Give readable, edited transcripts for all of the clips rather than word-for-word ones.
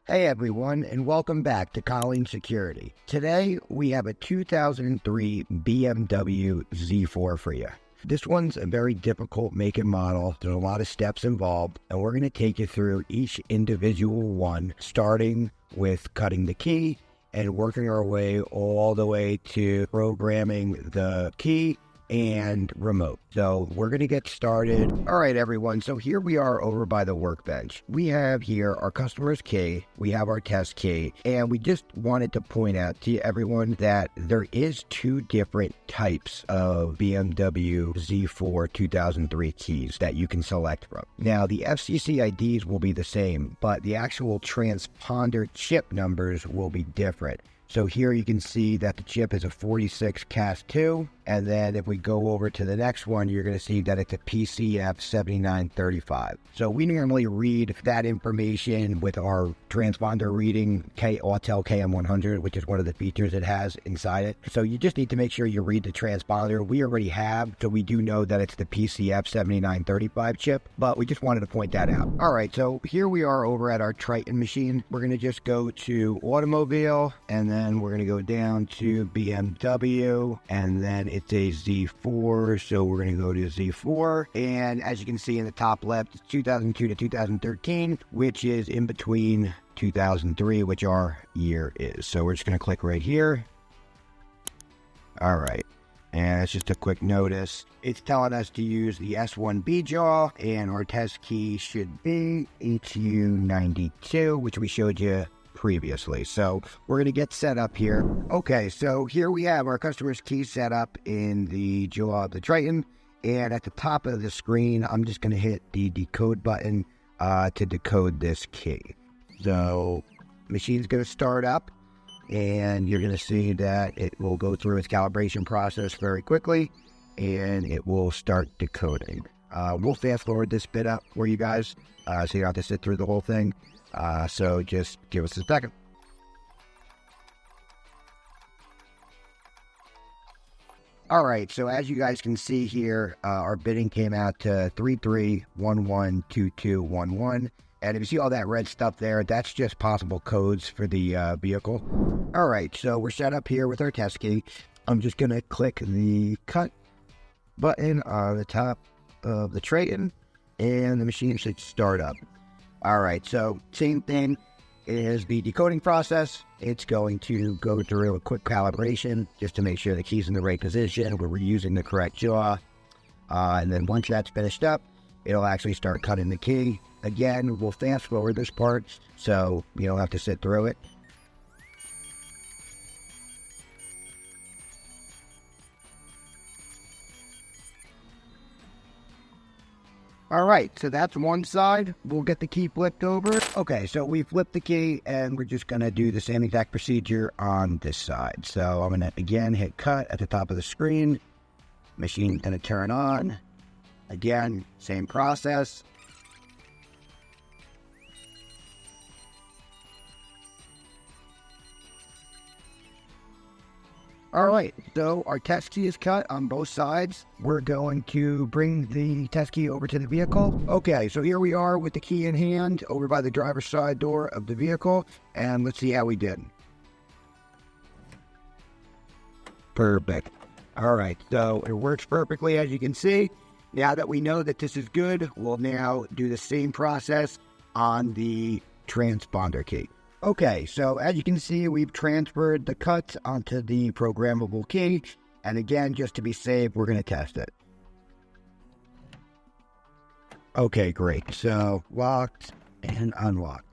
Hey everyone, and welcome back to Colleen Security. Today, we have a 2003 BMW Z4 for you. This one's a very difficult make and model. There's a lot of steps involved, and we're going to take you through each individual one, starting with cutting the key and working our way all the way to programming the key and remote. So we're going to get started. All right, everyone. So here we are over by the workbench. We have here our customer's key. We have our test key. And we just wanted to point out to everyone that there is two different types of BMW Z4 2003 keys that you can select from. Now, the FCC IDs will be the same, but the actual transponder chip numbers will be different. So here you can see that the chip is a 46 Cas2, and then if we go over to the next one, you're going to see that it's a PCF 7935. So we normally read that information with our transponder reading Autel KM100, which is one of the features it has inside it. So you just need to make sure you read the transponder. We already have, so we do know that it's the PCF 7935 chip, but we just wanted to point that out. All right, so here we are over at our Triton machine. We're going to just go to automobile, and then we're going to go down to BMW, and then it's a Z4, so we're going to go to Z4, and as you can see in the top left, it's 2002 to 2013, which is in between 2003, which our year is. So we're just going to click right here. All right, and it's just a quick notice. It's telling us to use the S1B jaw, and our test key should be HU92, which we showed you previously. So we're going to get set up here. Okay, so here we have our customer's key set up in the jaw of the Triton, and at the top of the screen, I'm just going to hit the decode button to decode this key. So machine's going to start up, and you're going to see that it will go through its calibration process very quickly, and it will start decoding. We'll fast forward this bit up for you guys, so you don't have to sit through the whole thing. So just give us a second. All right, so as you guys can see here, our bidding came out to 33112211. And if you see all that red stuff there, that's just possible codes for the vehicle. All right, so we're set up here with our test key. I'm just going to click the cut button on the top of the Triton, and the machine should start up. All right, so same thing is the decoding process. It's going to go through a quick calibration just to make sure the key's in the right position, where we're using the correct jaw. And then once that's finished up, it'll actually start cutting the key. Again, we'll fast forward this part, so you don't have to sit through it. All right, so that's one side. We'll get the key flipped over. Okay, so we flipped the key, and we're just going to do the same exact procedure on this side. So I'm going to, again, hit cut at the top of the screen. Machine's going to turn on. Again, same process. All right, so our test key is cut on both sides. We're going to bring the test key over to the vehicle. Okay, so here we are with the key in hand over by the driver's side door of the vehicle, and let's see how we did. Perfect. All right, so it works perfectly, as you can see. Now that we know that this is good, we'll now do the same process on the transponder key. Okay, so as you can see, we've transferred the cut onto the programmable key. And again, just to be safe, we're going to test it. Okay, great. So locked and unlocked.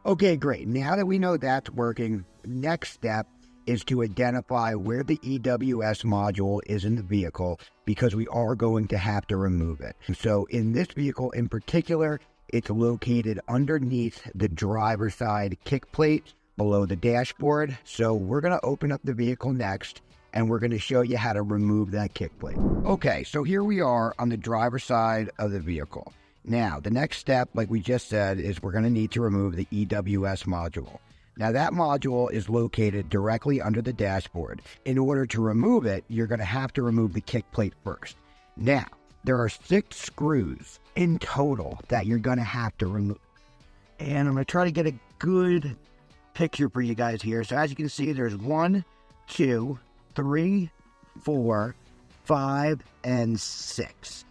Okay, great. Now that we know that's working, next step is to identify where the EWS module is in the vehicle, because we are going to have to remove it. So in this vehicle in particular, it's located underneath the driver's side kick plate below the dashboard. So we're going to open up the vehicle next, and we're going to show you how to remove that kick plate. Okay, so here we are on the driver's side of the vehicle. Now, the next step, like we just said, is we're going to need to remove the EWS module. Now, that module is located directly under the dashboard. In order to remove it, you're going to have to remove the kick plate first. Now, there are 6 screws in total that you're going to have to remove. And I'm going to try to get good picture for you guys here. So as you can see, there's 1, 2, 3, 4, 5, and 6.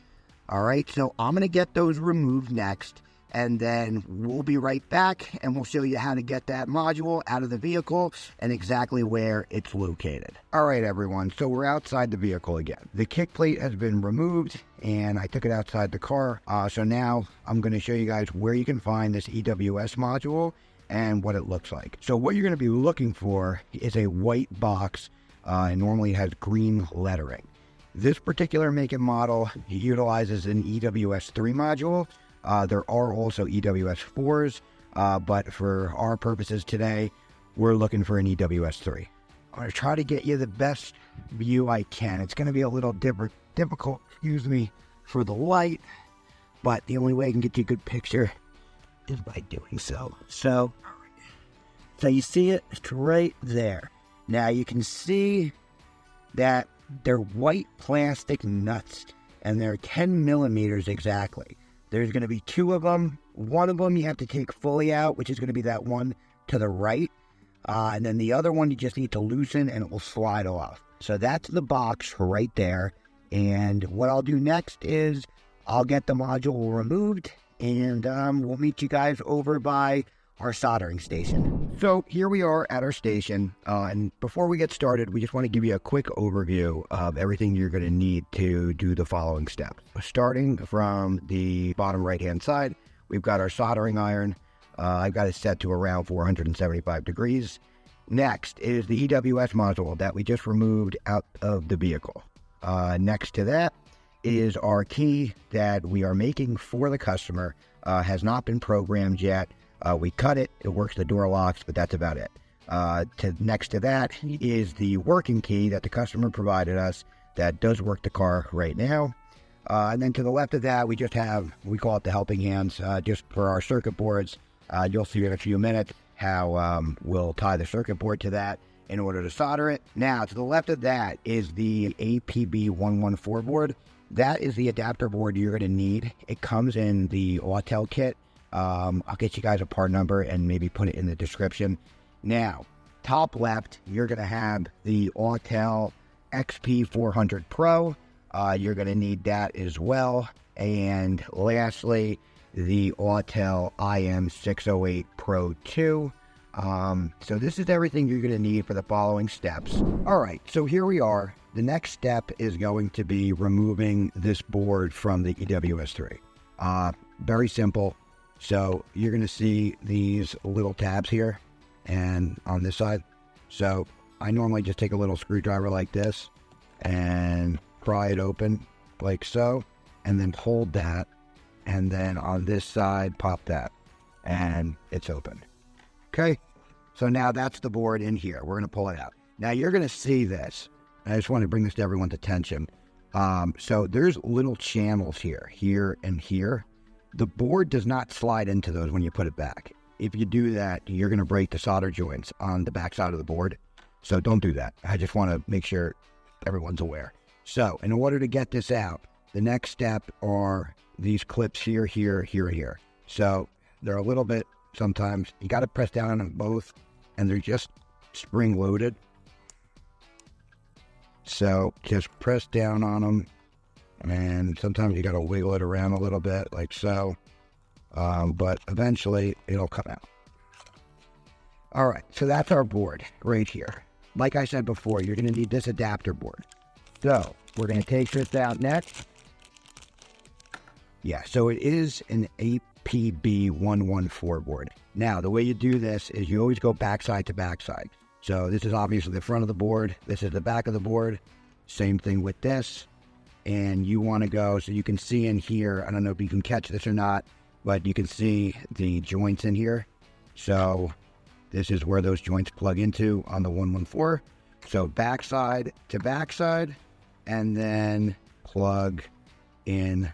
All right, so I'm going to get those removed next, and then we'll be right back, and we'll show you how to get that module out of the vehicle and exactly where it's located. All right, everyone, so we're outside the vehicle again. The kick plate has been removed, and I took it outside the car. So now I'm going to show you guys where you can find this EWS module and what it looks like. So what you're going to be looking for is a white box, and normally it has green lettering. This particular make and model utilizes an EWS 3 module. There are also EWS 4s, but for our purposes today, we're looking for an EWS 3. I'm going to try to get you the best view I can. It's going to be a little difficult, for the light, but the only way I can get you a good picture is by doing so. So you see it? It's right there. Now you can see that they're white plastic nuts, and they're 10 millimeters exactly. There's going to be 2 of them. One of them you have to take fully out, which is going to be that one to the right. And then the other one you just need to loosen, and it will slide off. So that's the box right there. And what I'll do next is I'll get the module removed, and we'll meet you guys over by our soldering station. So here we are at our station, and before we get started, we just want to give you a quick overview of everything you're going to need to do the following steps. Starting from the bottom right hand side, we've got our soldering iron. I've got it set to around 475 degrees. Next is the EWS module that we just removed out of the vehicle. Next to that is our key that we are making for the customer. Has not been programmed yet. We cut it, it works the door locks, but that's about it. Next to that is the working key that the customer provided us that does work the car right now. And then to the left of that, we just have, we call it the helping hands, just for our circuit boards. You'll see in a few minutes how we'll tie the circuit board to that in order to solder it. Now, to the left of that is the APB114 board. That is the adapter board you're going to need. It comes in the Autel kit. I'll get you guys a part number and maybe put it in the description. Now, top left, you're going to have the Autel XP400 Pro. You're going to need that as well. And lastly, the Autel IM608 Pro 2. So this is everything you're going to need for the following steps. All right, so here we are. The next step is going to be removing this board from the EWS 3. Very simple. So you're going to see these little tabs here and on this side. So I normally just take a little screwdriver like this and pry it open like so, and then hold that, and then on this side pop that, and it's open. Okay, so now that's the board in here. We're going to pull it out. Now you're going to see this. I just want to bring this to everyone's attention. So there's little channels here and here. The board does not slide into those when you put it back. If you do that, you're going to break the solder joints on the back side of the board. So don't do that. I just want to make sure everyone's aware. So in order to get this out, the next step are these clips here, here, here, here. So they're a little bit, sometimes you got to press down on them both, and they're just spring loaded. So just press down on them. And sometimes you got to wiggle it around a little bit like so, but eventually it'll come out. All right, so that's our board right here. Like I said before, you're going to need this adapter board. So we're going to take this out next. Yeah, so it is an APB114 board. Now, the way you do this is you always go backside to backside. So this is obviously the front of the board. This is the back of the board. Same thing with this. And you want to go, so you can see in here, I don't know if you can catch this or not, but you can see the joints in here. So this is where those joints plug into on the 114. So backside to backside, and then plug in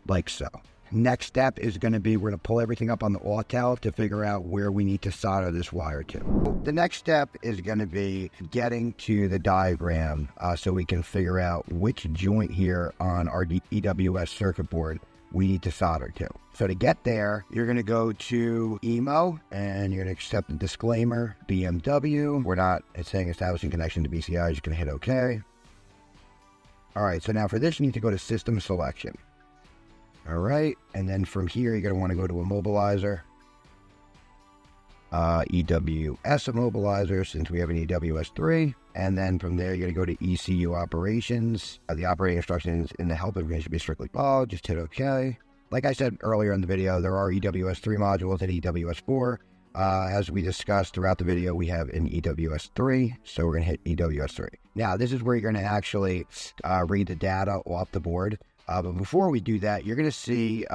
like so. Next step is going to be, we're going to pull everything up on the Autel to figure out where we need to solder this wire to. The next step is going to be getting to the diagram so we can figure out which joint here on our EWS circuit board we need to solder to. So to get there, you're going to go to emo and you're going to accept the disclaimer, BMW. It's saying establishing connection to BCI. You're just going to hit OK. All right, so now for this, you need to go to system selection. All right, and then from here, you're going to want to go to immobilizer. EWS immobilizer, since we have an EWS 3. And then from there, you're going to go to ECU operations. The operating instructions in the help information should be strictly followed. Just hit OK. Like I said earlier in the video, there are EWS 3 modules and EWS 4. As we discussed throughout the video, we have an EWS 3, so we're going to hit EWS 3. Now, this is where you're going to actually read the data off the board. But before we do that, you're going to see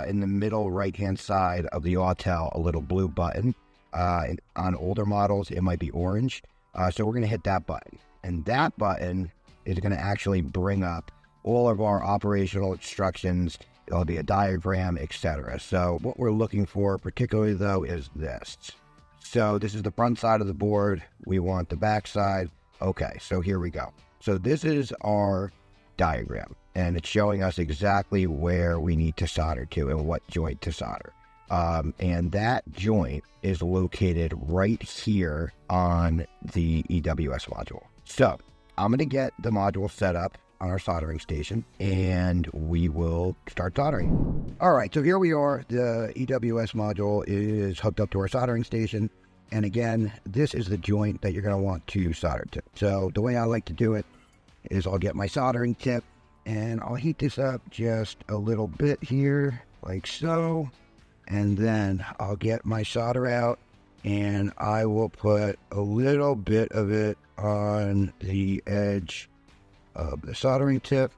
in the middle right-hand side of the Autel a little blue button. On older models, it might be orange. So we're going to hit that button. And that button is going to actually bring up all of our operational instructions. It'll be a diagram, etc. So what we're looking for particularly, though, is this. So this is the front side of the board. We want the back side. Okay, so here we go. So this is our diagram, and it's showing us exactly where we need to solder to and what joint to solder. And that joint is located right here on the EWS module. So I'm going to get the module set up on our soldering station, and we will start soldering. All right, so here we are. The EWS module is hooked up to our soldering station. And again, this is the joint that you're going to want to solder to. So the way I like to do it is I'll get my soldering tip, and I'll heat this up just a little bit here, like so. And then I'll get my solder out, and I will put a little bit of it on the edge of the soldering tip.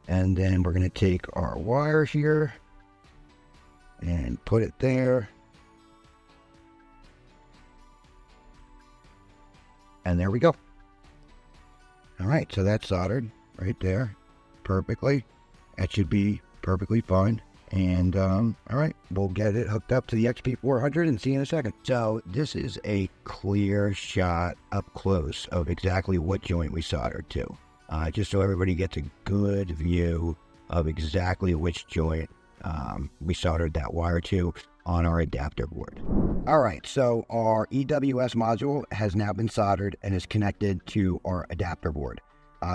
And then we're going to take our wire here and put it there. And there we go. All right, so that's soldered right there perfectly. That should be perfectly fine. And, all right, we'll get it hooked up to the XP400 and see you in a second. So this is a clear shot up close of exactly what joint we soldered to, just so everybody gets a good view of exactly which joint we soldered that wire to on our adapter board. All right, so our EWS module has now been soldered and is connected to our adapter board.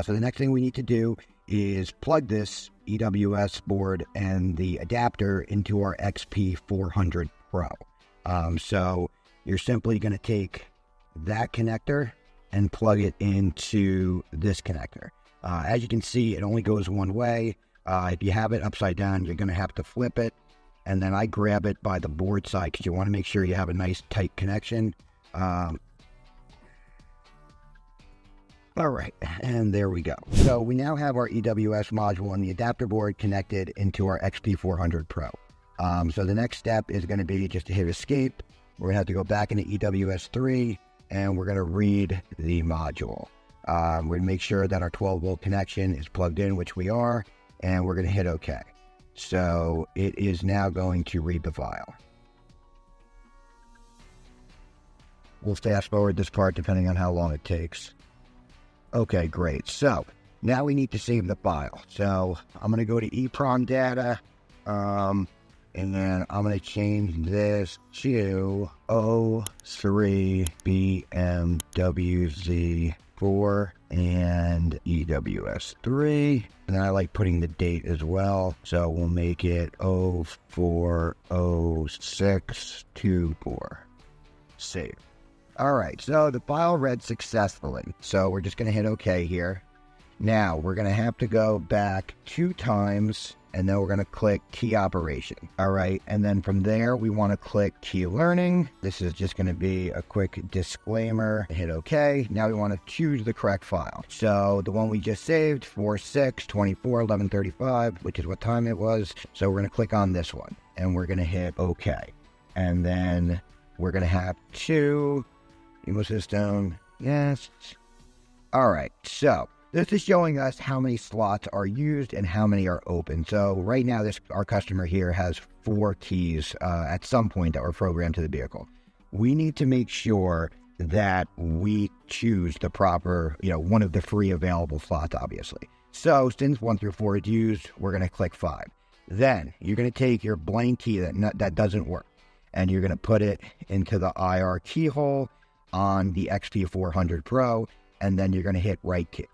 So the next thing we need to do is plug this EWS board and the adapter into our XP400 Pro. So you're simply going to take that connector and plug it into this connector. As you can see, it only goes one way. If you have it upside down, you're going to have to flip it. And then I grab it by the board side because you want to make sure you have a nice tight connection. All right, and there we go. So we now have our EWS module and the adapter board connected into our XP400 Pro. So the next step is going to be just to hit escape. We're going to have to go back into EWS 3, and we're going to read the module. We're going to make sure that our 12-volt connection is plugged in, which we are, and we're going to hit OK. So it is now going to read the file. We'll fast forward this part depending on how long it takes. Okay, great. So now we need to save the file. So I'm going to go to EEPROM data, and then I'm going to change this to 03 BMW Z4 and EWS 3. And then I like putting the date as well. So we'll make it 040624. Save. All right, so the file read successfully. So we're just going to hit OK here. Now we're going to have to go back 2 times, and then we're going to click key operation. All right, and then from there, we want to click key learning. This is just going to be a quick disclaimer. Hit OK. Now we want to choose the correct file. So the one we just saved, 46241135, which is what time it was. So we're going to click on this one, and we're going to hit OK. And then we're going to have 2... Ecosystem, yes. All right, so this is showing us how many slots are used and how many are open. So right now, our customer here has 4 keys at some point that were programmed to the vehicle. We need to make sure that we choose the proper, one of the free available slots, obviously. So since 1 through 4 is used, we're going to click 5. Then you're going to take your blank key that doesn't work, and you're going to put it into the IR keyhole on the XP400 Pro, and then you're going to hit right key.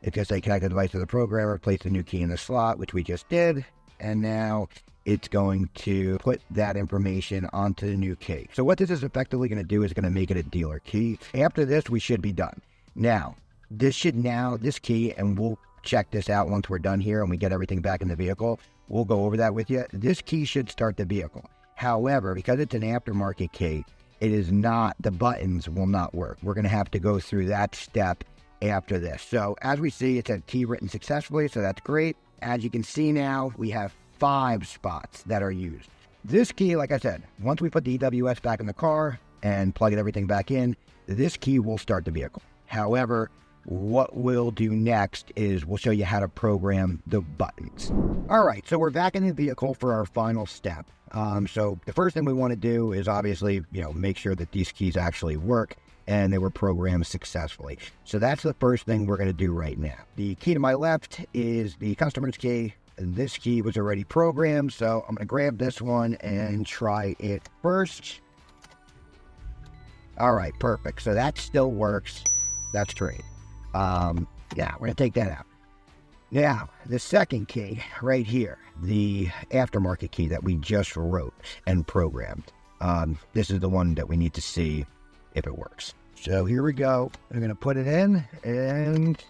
It's going to say connect the device to the programmer, place the new key in the slot, which we just did, and now it's going to put that information onto the new key. So what this is effectively going to do is going to make it a dealer key. After this, we should be done. Now, this key, and we'll check this out once we're done here and we get everything back in the vehicle. We'll go over that with you. This key should start the vehicle. However, because it's an aftermarket key, it is not, the buttons will not work. We're going to have to go through that step after this. So as we see, it's a key written successfully, so that's great. As you can see now, we have 5 spots that are used. This key, like I said, once we put the EWS back in the car and plug everything back in, this key will start the vehicle. However, what we'll do next is we'll show you how to program the buttons. All right, so we're back in the vehicle for our final step. So the first thing we want to do is obviously, make sure that these keys actually work and they were programmed successfully. So that's the first thing we're going to do right now. The key to my left is the customer's key. This key was already programmed, so I'm going to grab this one and try it first. All right, perfect. So that still works. That's great. Yeah, we're going to take that out. Now, the second key right here, the aftermarket key that we just wrote and programmed. This is the one that we need to see if it works. So here we go. I'm going to put it in and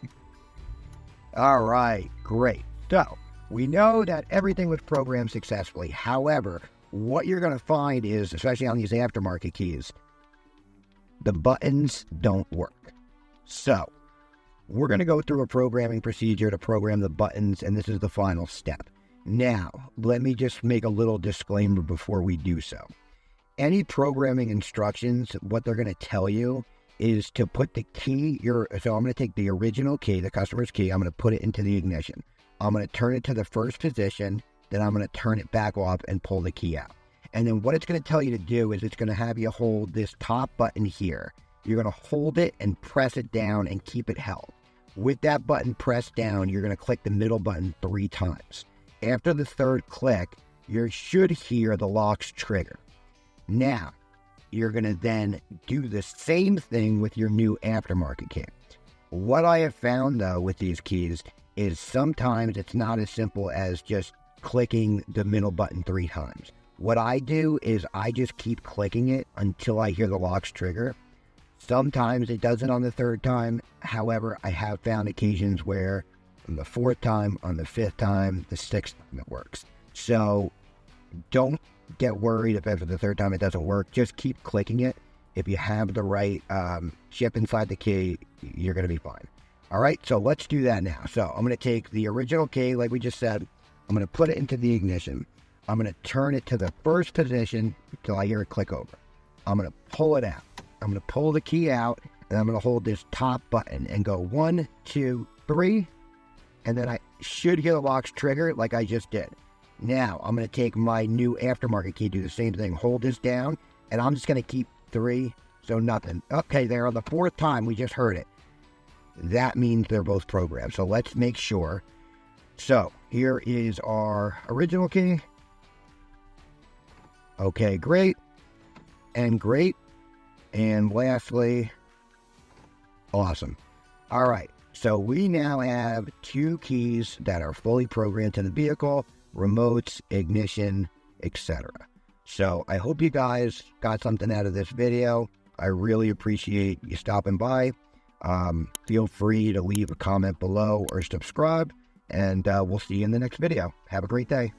all right, great. So we know that everything was programmed successfully. However, what you're going to find is, especially on these aftermarket keys, the buttons don't work. So we're going to go through a programming procedure to program the buttons, and this is the final step. Now, let me just make a little disclaimer before we do so. Any programming instructions, what they're going to tell you is to put the key, so I'm going to take the original key, the customer's key, I'm going to put it into the ignition. I'm going to turn it to the first position, then I'm going to turn it back off and pull the key out. And then what it's going to tell you to do is it's going to have you hold this top button here. You're going to hold it and press it down and keep it held. With that button pressed down, you're going to click the middle button 3 times. After the 3rd click, you should hear the locks trigger. Now, you're going to then do the same thing with your new aftermarket key. What I have found, though, with these keys is sometimes it's not as simple as just clicking the middle button 3 times. What I do is I just keep clicking it until I hear the locks trigger. Sometimes it does it on the 3rd time. However, I have found occasions where on the 4th time, on the 5th time, the 6th time it works. So don't get worried if after the 3rd time it doesn't work. Just keep clicking it. If you have the right chip inside the key, you're going to be fine. All right, so let's do that now. So I'm going to take the original key, like we just said. I'm going to put it into the ignition. I'm going to turn it to the first position until I hear it click over. I'm going to pull it out. I'm going to pull the key out, and I'm going to hold this top button and go 1, 2, 3, and then I should hear the locks trigger like I just did. Now, I'm going to take my new aftermarket key, do the same thing, hold this down, and I'm just going to keep 3, so nothing. Okay, there on the 4th time, we just heard it. That means they're both programmed, so let's make sure. So, here is our original key. Okay, great, and great. And lastly, awesome. All right, so we now have 2 keys that are fully programmed to the vehicle, remotes, ignition, etc. So I hope you guys got something out of this video. I really appreciate you stopping by. Feel free to leave a comment below or subscribe, and we'll see you in the next video. Have a great day.